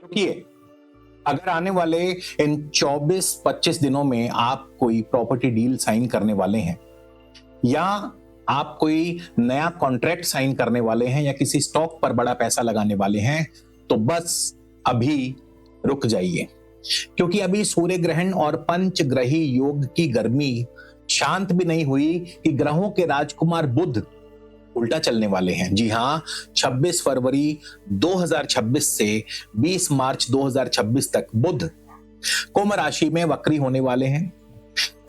रुकिए, अगर आने वाले इन 24-25 दिनों में आप कोई प्रॉपर्टी डील साइन करने वाले हैं या आप कोई नया कॉन्ट्रैक्ट साइन करने वाले हैं या किसी स्टॉक पर बड़ा पैसा लगाने वाले हैं, तो बस अभी रुक जाइए, क्योंकि अभी सूर्य ग्रहण और पंचग्रही योग की गर्मी शांत भी नहीं हुई कि ग्रहों के राजकुमार बुध उल्टा चलने वाले हैं। जी हां, 26 फरवरी 2026 से 20 मार्च 2026 तक बुध कुंभ राशि में वक्री होने वाले हैं।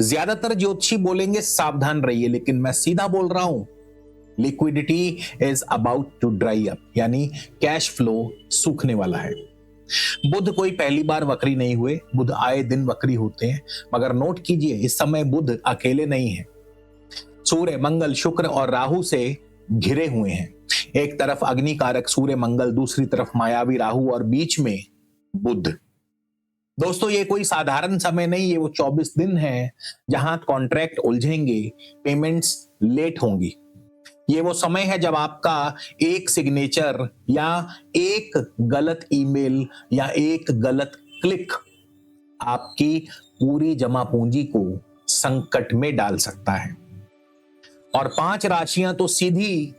ज्यादातर ज्योतिषी बोलेंगे सावधान रहिए, लेकिन मैं सीधा बोल रहा हूं, liquidity is about to dry up, यानी कैश फ्लो सूखने वाला है। बुध कोई पहली बार वक्री नहीं हुए, बुध आए दिन वक्री होते हैं, मगर नोट कीजिए इस समय बुध अकेले नहीं है। सूर्य, मंगल, शुक्र और राहु से घिरे हुए हैं। एक तरफ अग्नि कारक सूर्य मंगल, दूसरी तरफ मायावी राहु और बीच में बुध। दोस्तों, ये कोई साधारण समय नहीं, ये वो 24 दिन है जहां कॉन्ट्रैक्ट उलझेंगे, पेमेंट्स लेट होंगी। ये वो समय है जब आपका एक सिग्नेचर या एक गलत ईमेल या एक गलत क्लिक आपकी पूरी जमा पूंजी को संकट में डाल सकता है। और 5 राशियां तो सीधी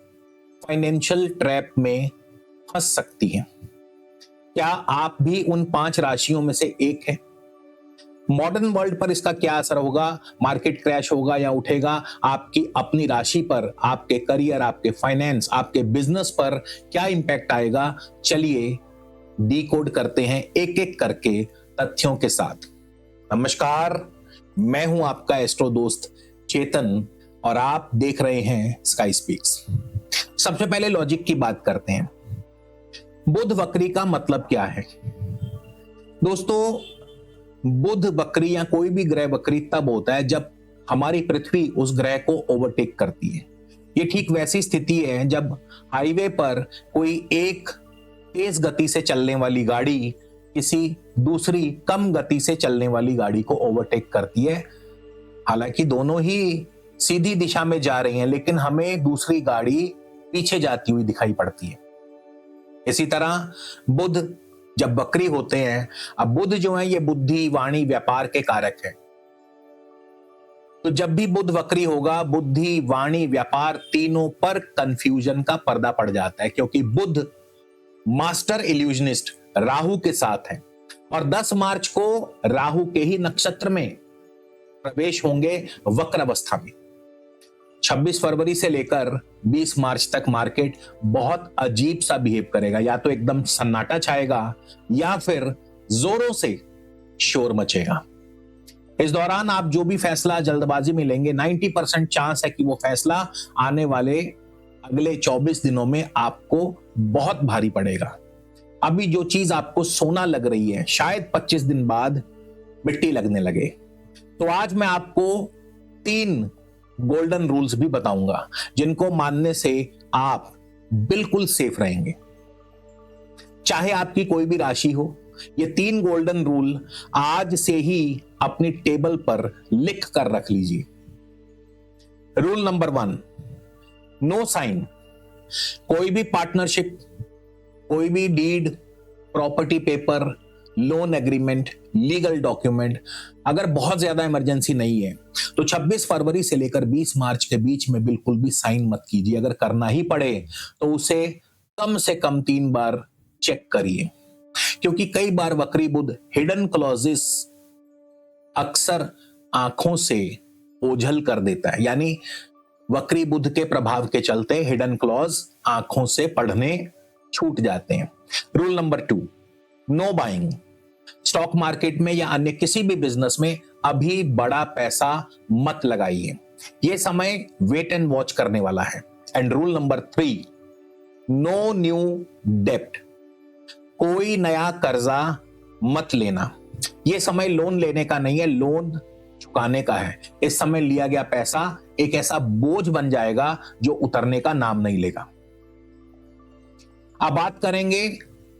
फाइनेंशियल ट्रैप में फंस सकती हैं। क्या आप भी उन 5 राशियों में से एक हैं? मॉडर्न वर्ल्ड पर इसका क्या असर होगा? मार्केट क्रैश होगा या उठेगा? आपकी अपनी राशि पर, आपके करियर, आपके फाइनेंस, आपके बिजनेस पर क्या इंपैक्ट आएगा? चलिए डीकोड करते हैं एक एक करके तथ्यों के साथ। नमस्कार, मैं हूं आपका एस्ट्रो दोस्त चेतन और आप देख रहे हैं स्काई स्पीक्स। सबसे पहले लॉजिक की बात करते हैं। बुध वक्री का मतलब क्या है? दोस्तों, बुध वक्री या कोई भी ग्रह वक्री तब होता है जब हमारी पृथ्वी उस ग्रह को ओवरटेक करती है। ये ठीक वैसी स्थिति है जब हाईवे पर कोई एक तेज गति से चलने वाली गाड़ी किसी दूसरी कम गति से चलने वाली गाड़ी को ओवरटेक करती है। हालांकि दोनों ही सीधी दिशा में जा रही हैं, लेकिन हमें दूसरी गाड़ी पीछे जाती हुई दिखाई पड़ती है। इसी तरह बुध जब वक्री होते हैं, अब बुध जो है ये बुद्धि, वाणी, व्यापार के कारक है। तो जब भी बुध वक्री होगा, बुद्धि, वाणी, व्यापार तीनों पर कंफ्यूजन का पर्दा पड़ जाता है, क्योंकि बुध मास्टर इल्यूजनिस्ट राहु के साथ है और 10 मार्च को राहु के ही नक्षत्र में प्रवेश होंगे वक्र अवस्था में। 26 फरवरी से लेकर 20 मार्च तक मार्केट बहुत अजीब सा बिहेव करेगा। या तो एकदम सन्नाटा छाएगा या फिर जोरों से शोर मचेगा। इस दौरान आप जो भी फैसला जल्दबाजी में लेंगे, 90% चांस है कि वो फैसला आने वाले अगले 24 दिनों में आपको बहुत भारी पड़ेगा। अभी जो चीज आपको सोना लग रही है, शायद 25 दिन बाद मिट्टी लगने लगे। तो आज मैं आपको 3 गोल्डन रूल्स भी बताऊंगा जिनको मानने से आप बिल्कुल सेफ रहेंगे, चाहे आपकी कोई भी राशि हो। ये 3 गोल्डन रूल आज से ही अपनी टेबल पर लिख कर रख लीजिए। Rule number 1, no sign. कोई भी पार्टनरशिप, कोई भी deed, property paper, loan agreement, legal document, अगर बहुत ज्यादा इमरजेंसी नहीं है तो 26 फरवरी से लेकर 20 मार्च के बीच में बिल्कुल भी साइन मत कीजिए। अगर करना ही पड़े तो उसे कम से कम 3 बार चेक करिए, क्योंकि कई बार वक्री बुध हिडन क्लॉजेस अक्सर आंखों से ओझल कर देता है। यानी वक्री बुध के प्रभाव के चलते हिडन क्लॉज आंखों से पढ़ने छूट जाते हैं। Rule number 2, know buying. Stock market में या अन्य किसी भी बिजनेस में अभी बड़ा पैसा मत लगाइए। यह समय वेट एंड वॉच करने वाला है। And rule number 3, no new डेप्ट। कोई नया कर्जा मत लेना। यह समय लोन लेने का नहीं है, लोन चुकाने का है। इस समय लिया गया पैसा एक ऐसा बोझ बन जाएगा जो उतरने का नाम नहीं लेगा। अब बात करेंगे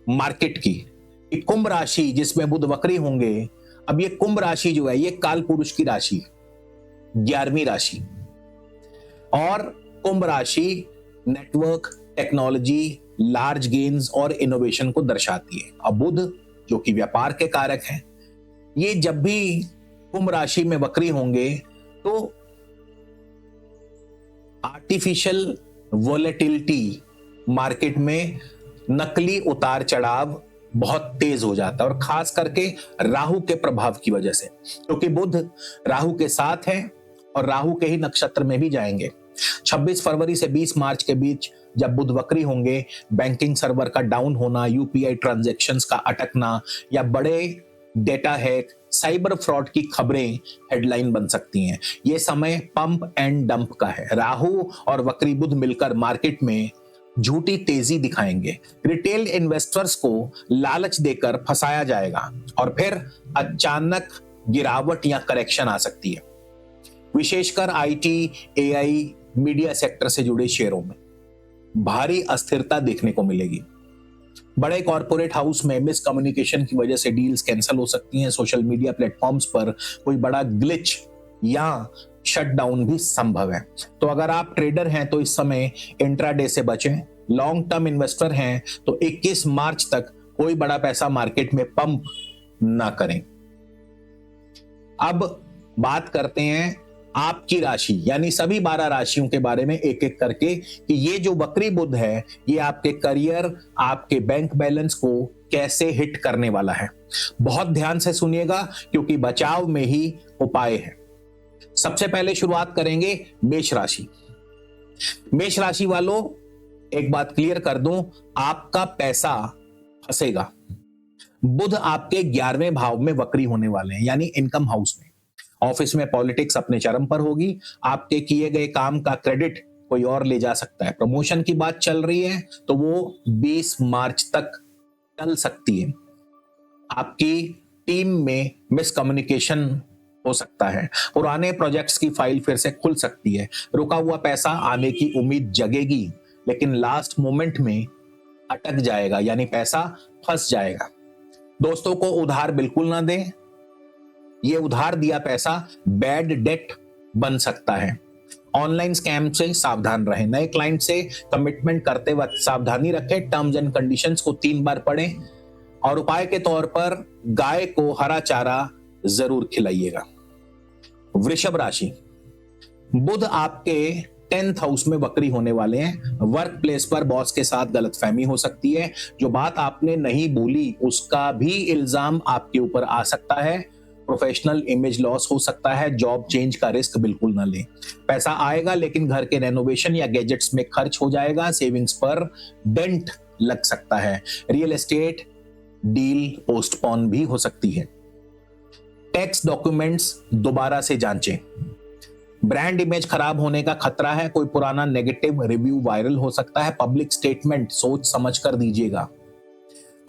मार्केट की। कुंभ राशि जिसमें बुध वक्री होंगे, अब ये कुंभ राशि जो है ये काल पुरुष की राशि, 11वीं राशि, और कुंभ राशि नेटवर्क, टेक्नोलॉजी, लार्ज गेन्स और इनोवेशन को दर्शाती है। अब बुध जो कि व्यापार के कारक हैं, ये जब भी कुंभ राशि में वक्री होंगे तो आर्टिफिशियल वोलेटिलिटी मार्केट में नकली उतार चढ़ाव बहुत तेज हो जाता है, और खास करके राहु के प्रभाव की वजह से, क्योंकि बुध राहु के साथ है और राहु के ही नक्षत्र में भी जाएंगे। 26 फरवरी से 20 मार्च के बीच जब बुध वक्री होंगे, बैंकिंग सर्वर का डाउन होना, यूपीआई ट्रांजैक्शंस का अटकना या बड़े डेटा हैक, साइबर फ्रॉड की खबरें हेडलाइन बन सकती हैं। यह समय पंप एंड डंप का है। राहु और वक्री बुध मिलकर मार्केट में झूठी तेजी दिखाएंगे। रिटेल इन्वेस्टर्स को लालच देकर फंसाया जाएगा और फिर अचानक गिरावट या करेक्शन आ सकती है। विशेषकर आईटी, एआई, मीडिया सेक्टर से जुड़े शेयरों में भारी अस्थिरता देखने को मिलेगी। बड़े कॉर्पोरेट हाउस में मिस कम्युनिकेशन की वजह से डील्स कैंसिल हो सकती हैं। सोशल मीडिया प्लेटफॉर्म्स पर कोई बड़ा ग्लिच या शटडाउन भी संभव है। तो अगर आप ट्रेडर हैं तो इस समय इंट्राडे से बचें। लॉन्ग टर्म इन्वेस्टर हैं तो 21 मार्च तक कोई बड़ा पैसा मार्केट में पंप ना करें। अब बात करते हैं आपकी राशि यानी सभी 12 राशियों के बारे में एक एक करके कि ये जो वक्री बुध है ये आपके करियर, आपके बैंक बैलेंस को कैसे हिट करने वाला है। बहुत ध्यान से सुनिएगा क्योंकि बचाव में ही उपाय है। सबसे पहले शुरुआत करेंगे मेष राशि। मेष राशि वालों, एक बात क्लियर कर दूं, आपका पैसा फंसेगा। बुध आपके 11वें भाव में वक्री होने वाले हैं यानी इनकम हाउस में। ऑफिस में पॉलिटिक्स अपने चरम पर होगी। आपके किए गए काम का क्रेडिट कोई और ले जा सकता है। प्रमोशन की बात चल रही है तो वो 20 मार्च तक चल सकती है। आपकी टीम में मिसकम्युनिकेशन हो सकता है। पुराने प्रोजेक्ट्स की फाइल फिर से खुल सकती है। रुका हुआ पैसा आने की उम्मीद जगेगी लेकिन लास्ट मोमेंट में अटक जाएगा यानी पैसा फंस जाएगा। दोस्तों को उधार बिल्कुल ना दें। ये उधार दिया पैसा बैड डेट बन सकता है। ऑनलाइन स्कैम से सावधान रहें। नए क्लाइंट से कमिटमेंट करते वक्त सावधानी रखें। टर्म्स एंड कंडीशंस को 3 बार पढ़ें और उपाय के तौर पर गाय को हरा चारा जरूर खिलाइएगा। वृषभ राशि, बुध आपके 10th हाउस में वक्री होने वाले हैं। वर्क प्लेस पर बॉस के साथ गलतफहमी हो सकती है। जो बात आपने नहीं बोली उसका भी इल्जाम आपके ऊपर आ सकता है। प्रोफेशनल इमेज लॉस हो सकता है। जॉब चेंज का रिस्क बिल्कुल ना लें। पैसा आएगा लेकिन घर के रेनोवेशन या गैजेट्स में खर्च हो जाएगा। सेविंग्स पर डेंट लग सकता है। रियल एस्टेट डील पोस्टपोन भी हो सकती है। टैक्स डॉक्यूमेंट्स दोबारा से जांचें। ब्रांड इमेज खराब होने का खतरा है। कोई पुराना नेगेटिव रिव्यू वायरल हो सकता है। पब्लिक स्टेटमेंट सोच समझ कर दीजिएगा।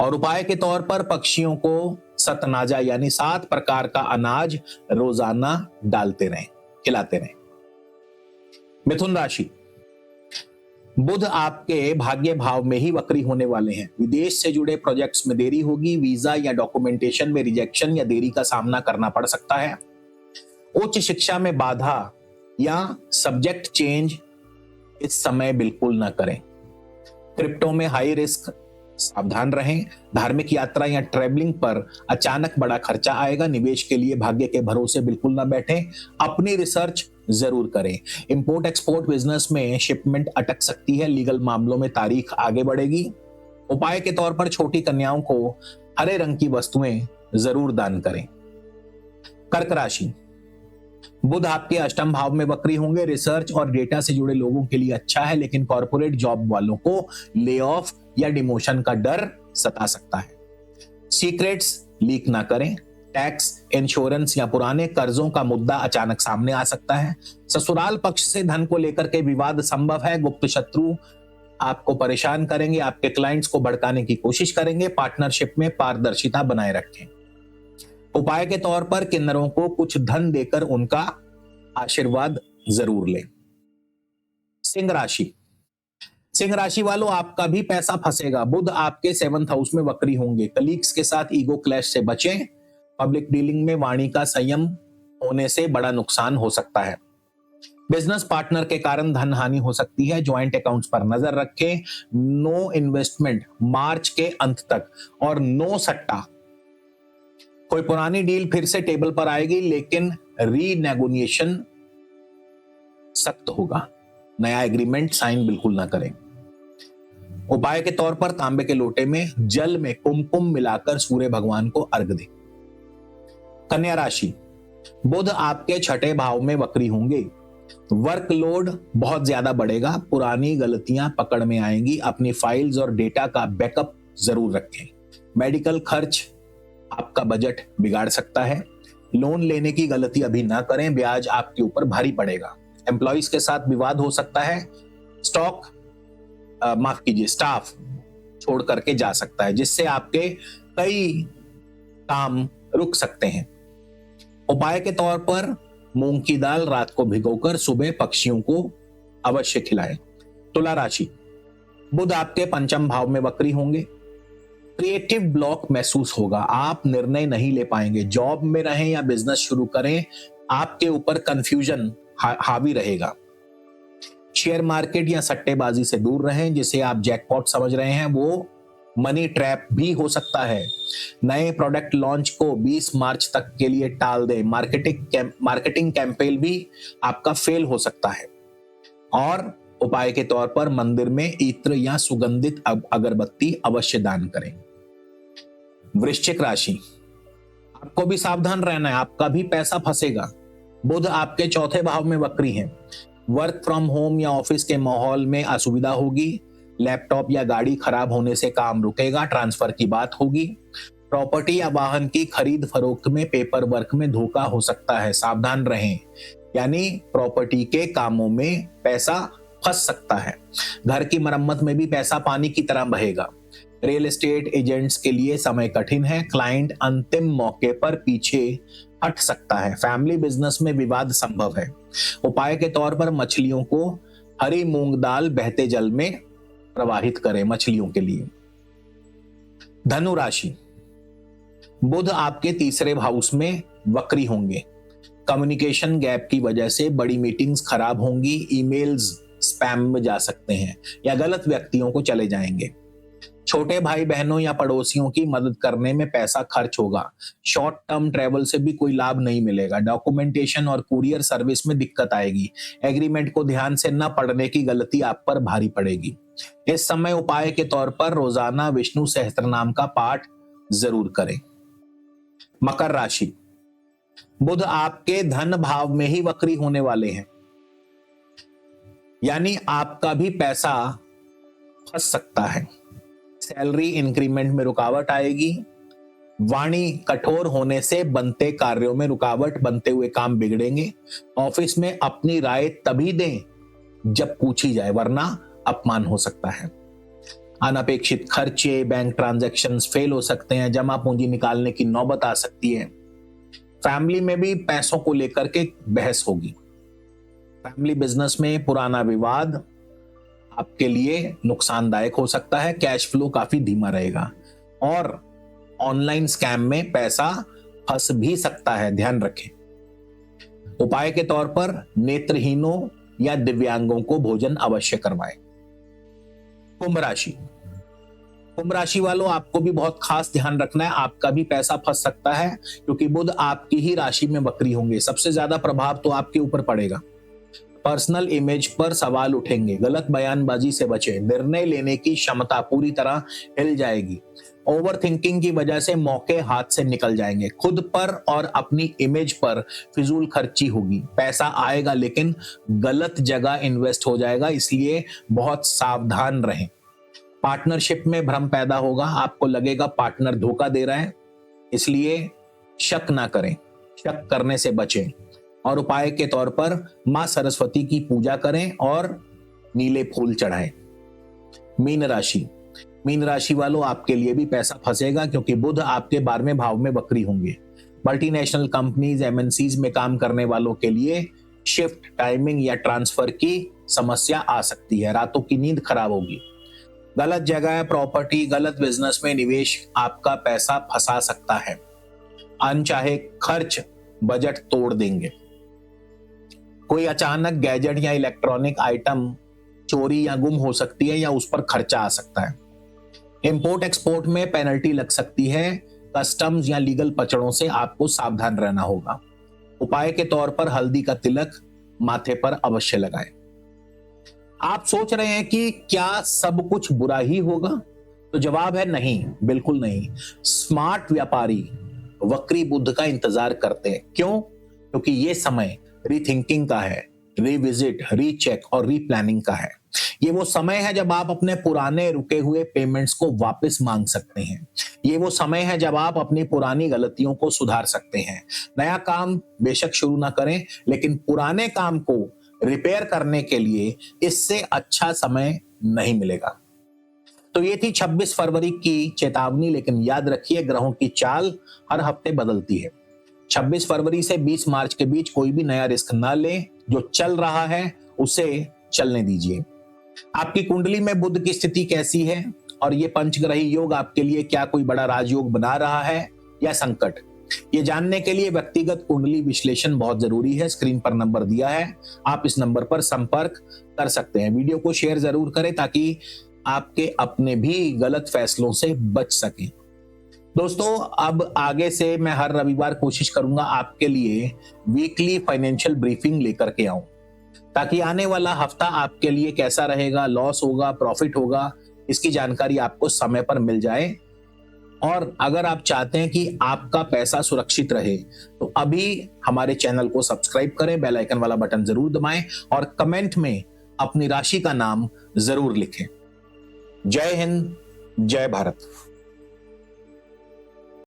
और उपाय के तौर पर पक्षियों को सतनाजा यानी 7 प्रकार का अनाज रोजाना डालते रहें, खिलाते रहें। मिथुन राशि, बुध आपके भाग्य भाव में ही वक्री होने वाले हैं। विदेश से जुड़े प्रोजेक्ट्स में देरी होगी। वीजा या डॉक्यूमेंटेशन में रिजेक्शन या देरी का सामना करना पड़ सकता है। उच्च शिक्षा में बाधा या सब्जेक्ट चेंज इस समय बिल्कुल ना करें। क्रिप्टो में हाई रिस्क, सावधान रहें। धार्मिक यात्रा या ट्रैवलिंग पर अचानक बड़ा खर्चा आएगा। निवेश के लिए भाग्य के भरोसे बिल्कुल ना बैठें। अपनी रिसर्च जरूर करें। इंपोर्ट एक्सपोर्ट बिजनेस में शिपमेंट अटक सकती है। लीगल मामलों में तारीख आगे बढ़ेगी। उपाय के तौर पर छोटी कन्याओं को हरे रंग की वस्तुएं जरूर दान करें। कर्क राशि, बुध आपके 8म भाव में वक्री होंगे। रिसर्च और डेटा से जुड़े लोगों के लिए अच्छा है लेकिन कॉर्पोरेट जॉब वालों को ले ऑफ या डिमोशन का डर सता सकता है। सीक्रेट्स लीक ना करें। टैक्स, इंश्योरेंस या पुराने कर्जों का मुद्दा अचानक सामने आ सकता है। ससुराल पक्ष से धन को लेकर के विवाद संभव है। गुप्त शत्रु आपको परेशान करेंगे। आपके क्लाइंट्स को भड़काने की कोशिश करेंगे। पार्टनरशिप में पारदर्शिता बनाए रखें। उपाय के तौर पर किन्नरों को कुछ धन देकर उनका आशीर्वाद जरूर लें। सिंह राशि, सिंह राशि वालों, आपका भी पैसा फंसेगा। बुध आपके 7th हाउस में वक्री होंगे। कलीग्स के साथ ईगो क्लैश से बचें। पब्लिक डीलिंग में वाणी का संयम होने से बड़ा नुकसान हो सकता है। बिजनेस पार्टनर के कारण धन हानि हो सकती है। ज्वाइंट अकाउंट्स पर नजर रखें। नो इन्वेस्टमेंट मार्च के अंत तक और नो सट्टा कोई पुरानी डील फिर से टेबल पर आएगी, लेकिन रीनेगोशिएशन सख्त होगा। नया एग्रीमेंट साइन बिल्कुल ना करें। उपाय के तौर पर तांबे के लोटे में जल में कुमकुम मिलाकर सूर्य भगवान को अर्घ दें। कन्या राशि, बुध आपके छठे भाव में वक्री होंगे। वर्कलोड बहुत ज्यादा बढ़ेगा, पुरानी गलतियां पकड़ में आएंगी। अपनी फाइल्स और डेटा का बैकअप जरूर रखें। मेडिकल खर्च आपका बजट बिगाड़ सकता है। लोन लेने की गलती अभी ना करें, ब्याज आपके ऊपर भारी पड़ेगा। एम्प्लॉइज के साथ विवाद हो सकता है। स्टाफ छोड़ करके जा सकता है, जिससे आपके कई काम रुक सकते हैं। उपाय के तौर पर मूंग की दाल रात को भिगोकर सुबह पक्षियों को अवश्य खिलाएं। तुला राशि, बुध आपके पंचम भाव में वक्री होंगे। क्रिएटिव ब्लॉक महसूस होगा, आप निर्णय नहीं ले पाएंगे। जॉब में रहें या बिजनेस शुरू करें, आपके ऊपर कंफ्यूजन हावी रहेगा। शेयर मार्केट या सट्टेबाजी से दूर रहें, जिसे आप जैकपॉट समझ रहे हैं वो मनी ट्रैप भी हो सकता है। नए प्रोडक्ट लॉन्च को 20 मार्च तक के लिए टाल दें। मार्केटिंग कैंपेन भी आपका फेल हो सकता है। और उपाय के तौर पर मंदिर में इत्र या सुगंधित अगरबत्ती अवश्य दान करें। वृश्चिक राशि, आपको भी सावधान रहना है, आपका भी पैसा फंसेगा। बुध आपके चौथे भाव में वक्री हैं। वर्क फ्रॉम होम या ऑफिस के माहौल में असुविधा होगी। लैपटॉप या गाड़ी खराब होने से काम रुकेगा। ट्रांसफर की बात होगी। प्रॉपर्टी या वाहन की खरीद फरोख्त में पेपर वर्क में धोखा हो सकता है, सावधान रहें। यानी प्रॉपर्टी के कामों में पैसा फंस सकता है। घर की मरम्मत में भी पैसा पानी की तरह बहेगा। रियल एस्टेट एजेंट्स के लिए समय कठिन है। क्लाइंट अंतिम मौके पर पीछे हट सकता है। फैमिली बिजनेस में विवाद संभव है। उपाय के तौर पर मछलियों को हरी मूंग दाल बहते जल में प्रवाहित करें मछलियों के लिए। धनु राशि, बुध आपके तीसरे हाउस में वक्री होंगे। कम्युनिकेशन गैप की वजह से बड़ी मीटिंग्स खराब होंगी। ईमेल्स स्पैम में जा सकते हैं या गलत व्यक्तियों को चले जाएंगे। छोटे भाई बहनों या पड़ोसियों की मदद करने में पैसा खर्च होगा। शॉर्ट टर्म ट्रेवल से भी कोई लाभ नहीं मिलेगा। डॉक्यूमेंटेशन और कुरियर सर्विस में दिक्कत आएगी। एग्रीमेंट को ध्यान से न पढ़ने की गलती आप पर भारी पड़ेगी। इस समय उपाय के तौर पर रोजाना विष्णु सहस्त्रनाम का पाठ जरूर करें। मकर राशि, बुध आपके धन भाव में ही वक्री होने वाले हैं, यानी आपका भी पैसा फंस सकता है। सैलरी इंक्रीमेंट में रुकावट आएगी। वाणी कठोर होने से बनते कार्यों में रुकावट, बनते हुए काम बिगड़ेंगे। ऑफिस में अपनी राय तभी दें जब पूछी जाए, वरना अपमान हो सकता है। अनपेक्षित खर्चे, बैंक ट्रांजैक्शंस फेल हो सकते हैं। जमा पूंजी निकालने की नौबत आ सकती है। फैमिली में भी पैसों को लेकर के बहस होगी। फैमिली बिजनेस में पुराना विवाद आपके लिए नुकसानदायक हो सकता है। कैश फ्लो काफी धीमा रहेगा और ऑनलाइन स्कैम में पैसा फंस भी सकता है, ध्यान रखें। उपाय के तौर पर नेत्रहीनों या दिव्यांगों को भोजन अवश्य करवाएं। कुंभ राशि, कुंभ राशि वालों, आपको भी बहुत खास ध्यान रखना है। आपका भी पैसा फंस सकता है क्योंकि बुध आपकी ही राशि में वक्री होंगे। सबसे ज्यादा प्रभाव तो आपके ऊपर पड़ेगा। पर्सनल इमेज पर सवाल उठेंगे। गलत बयानबाजी से बचें। निर्णय लेने की क्षमता पूरी तरह हिल जाएगी। ओवर थिंकिंग की वजह से मौके हाथ से निकल जाएंगे। खुद पर और अपनी इमेज पर फिजूल खर्ची होगी। पैसा आएगा लेकिन गलत जगह इन्वेस्ट हो जाएगा, इसलिए बहुत सावधान रहें। पार्टनरशिप में भ्रम पैदा होगा। आपको लगेगा पार्टनर धोखा दे रहा है, इसलिए शक ना करें। शक करने से बचें। और उपाय के तौर पर मां सरस्वती की पूजा करें और नीले फूल चढ़ाएं। मीन राशि, मीन राशि वालों, आपके लिए भी पैसा फंसेगा क्योंकि बुध आपके 12वें भाव में वक्री होंगे। मल्टीनेशनल कंपनीज, एमएनसीज में काम करने वालों के लिए शिफ्ट टाइमिंग या ट्रांसफर की समस्या आ सकती है। रातों की नींद खराब होगी। गलत जगह, प्रॉपर्टी, गलत बिजनेस में निवेश आपका पैसा फंसा सकता है। अनचाहे खर्च बजट तोड़ देंगे। कोई अचानक गैजेट या इलेक्ट्रॉनिक आइटम चोरी या गुम हो सकती है या उस पर खर्चा आ सकता है। इंपोर्ट एक्सपोर्ट में पेनल्टी लग सकती है। कस्टम्स या लीगल पचड़ों से आपको सावधान रहना होगा। उपाय के तौर पर हल्दी का तिलक माथे पर अवश्य लगाएं। आप सोच रहे हैं कि क्या सब कुछ बुरा ही होगा? तो जवाब है नहीं, बिल्कुल नहीं। स्मार्ट व्यापारी वक्री बुद्ध का इंतजार करते हैं। क्यों? क्योंकि ये समय रीथिंकिंग का है, रिविजिट, रीचेक और रीप्लानिंग का है। ये वो समय है जब आप अपने पुराने रुके हुए पेमेंट्स को वापस मांग सकते हैं। ये वो समय है जब आप अपनी पुरानी गलतियों को सुधार सकते हैं। नया काम बेशक शुरू ना करें, लेकिन पुराने काम को रिपेयर करने के लिए इससे अच्छा समय नहीं मिलेगा। तो ये थी 26 फरवरी की चेतावनी, लेकिन याद रखिए ग्रहों की चाल हर हफ्ते बदलती है। 26 फरवरी से 20 मार्च के बीच कोई भी नया रिस्क ना लें। जो चल रहा है उसे चलने दीजिए। आपकी कुंडली में बुध की स्थिति कैसी है और ये पंचग्रही योग आपके लिए क्या कोई बड़ा राजयोग बना रहा है या संकट? ये जानने के लिए व्यक्तिगत कुंडली विश्लेषण बहुत जरूरी है। स्क्रीन पर नंबर दिया है, आप इस नंबर पर संपर्क कर सकते हैं। वीडियो को शेयर जरूर करें ताकि आपके अपने भी गलत फैसलों से बच सकें। दोस्तों, अब आगे से मैं हर रविवार कोशिश करूंगा आपके लिए वीकली फाइनेंशियल ब्रीफिंग लेकर के आऊं, ताकि आने वाला हफ्ता आपके लिए कैसा रहेगा, लॉस होगा, प्रॉफिट होगा, इसकी जानकारी आपको समय पर मिल जाए। और अगर आप चाहते हैं कि आपका पैसा सुरक्षित रहे तो अभी हमारे चैनल को सब्सक्राइब करें, बेल आइकन वाला बटन जरूर दबाएं और कमेंट में अपनी राशि का नाम जरूर लिखें। जय हिंद, जय भारत।